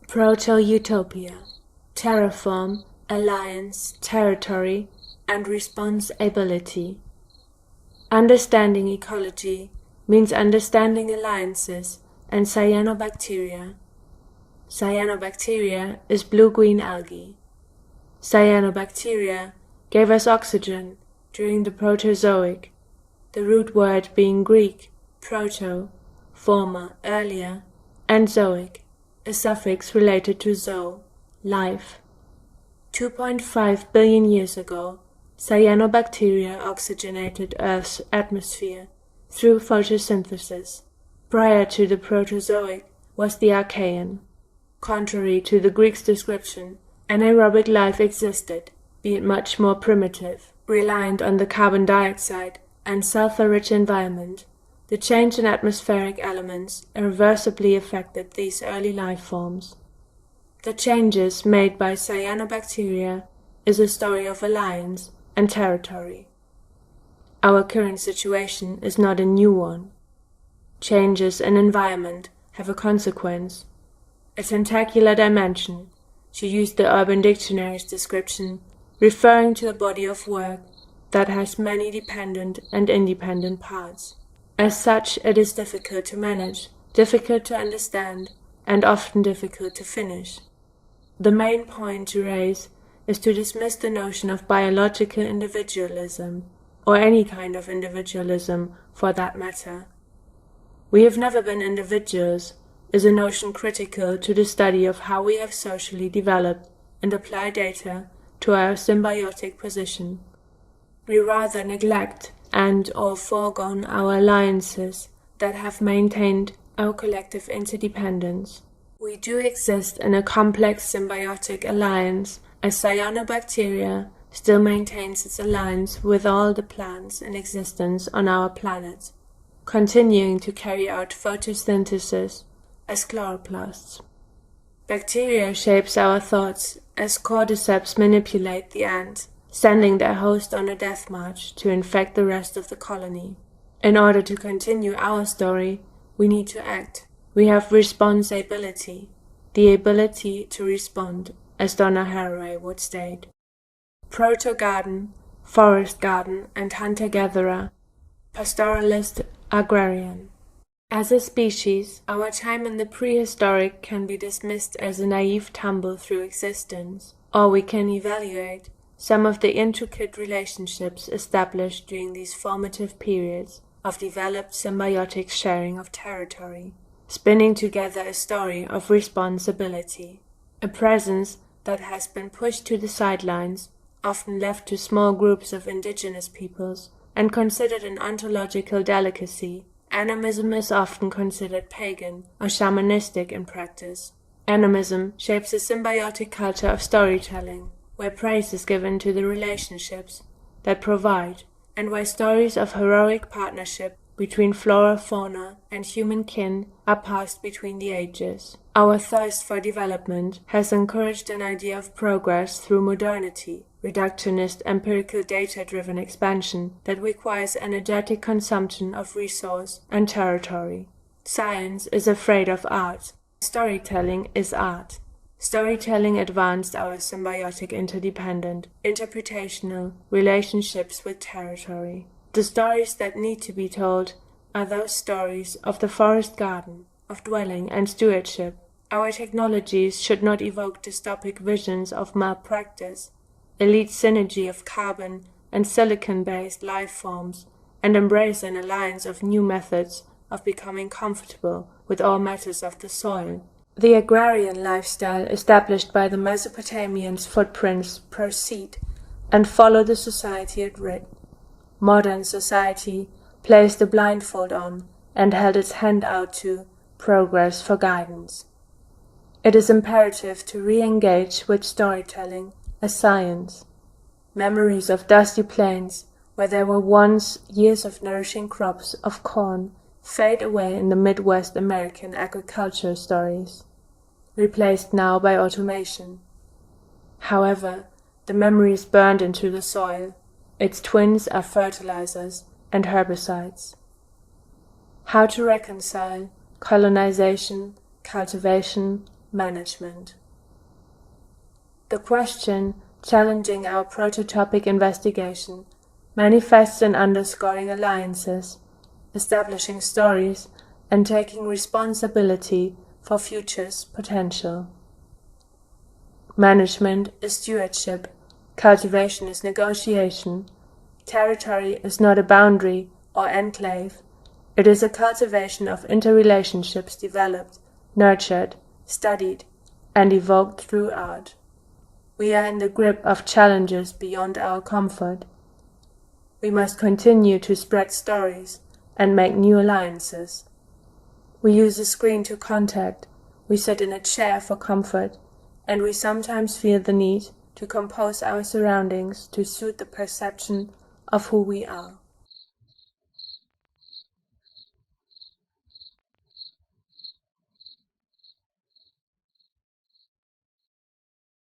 Proto-utopia, terraform, alliance, territory, and responsibility. Understanding ecology means understanding alliances and cyanobacteria. Cyanobacteria is blue-green algae. Cyanobacteria gave us oxygen during the Proterozoic, the root word being Greek, proto, former, earlier, and zoic, a suffix related to zoo, life. 2.5 billion years ago, cyanobacteria oxygenated Earth's atmosphere through photosynthesis. Prior to the Proterozoic was the Archaean. Contrary to the Greeks' description, anaerobic life existed, be it much more primitive, reliant on the carbon dioxide and sulfur-rich environment. The change in atmospheric elements irreversibly affected these early life forms. The changes made by cyanobacteria is a story of alliance and territory. Our current situation is not a new one. Changes in environment have a consequence, a tentacular dimension, to use the Urban Dictionary's description, referring to a body of work that has many dependent and independent parts. As such, it is difficult to manage, difficult to understand, and often difficult to finish. The main point to raise is to dismiss the notion of biological individualism, or any kind of individualism for that matter. We have never been individuals is a notion critical to the study of how we have socially developed and apply data to our symbiotic position. We rather neglect and/or foregone our alliances that have maintained our collective interdependence. We do exist in a complex symbiotic alliance, as cyanobacteria still maintains its alliance with all the plants in existence on our planet, continuing to carry out photosynthesis as chloroplasts. Bacteria shapes our thoughts as cordyceps manipulate the ant, sending their host on a death march to infect the rest of the colony. In order to continue our story, we need to act. We have responsibility, the ability to respond, as Donna Haraway would state. Proto-garden, forest garden, and hunter-gatherer, pastoralist, agrarian. As a species, our time in the prehistoric can be dismissed as a naive tumble through existence, or we can evaluate some of the intricate relationships established during these formative periods of developed symbiotic sharing of territory, spinning together a story of responsibility, a presence that has been pushed to the sidelines, often left to small groups of indigenous peoples, and considered an ontological delicacy. Animism is often considered pagan or shamanistic in practice. Animism shapes a symbiotic culture of storytelling, where praise is given to the relationships that provide, and where stories of heroic partnership between flora, fauna, and human kin are passed between the ages. Our thirst for development has encouraged an idea of progress through modernity, reductionist empirical data-driven expansion that requires energetic consumption of resource and territory. Science is afraid of art. Storytelling is art. Storytelling advanced our symbiotic interdependent, interpretational relationships with territory. The stories that need to be told are those stories of the forest garden, of dwelling and stewardship. Our technologies should not evoke dystopic visions of malpractice, elite synergy of carbon and silicon-based life forms, and embrace an alliance of new methods of becoming comfortable with all matters of the soil. The agrarian lifestyle established by the Mesopotamians' footprints proceed and follow the society it rid. Modern society placed the blindfold on and held its hand out to progress for guidance. It is imperative to re-engage with storytelling as science. Memories of dusty plains, where there were once years of nourishing crops of corn, fade away in the Midwest American agriculture stories, replaced now by automation. However, the memory is burned into the soil. Its twins are fertilizers and herbicides. How to reconcile colonization, cultivation, management. The question challenging our prototopic investigation manifests in underscoring alliances, establishing stories, and taking responsibility for future's potential. Management is stewardship, cultivation is negotiation, territory is not a boundary or enclave, it is a cultivation of interrelationships developed, nurtured, studied, and evoked through art. We are in the grip of challenges beyond our comfort. We must continue to spread stories and make new alliances. We use a screen to contact, we sit in a chair for comfort, and we sometimes feel the need to compose our surroundings to suit the perception of who we are.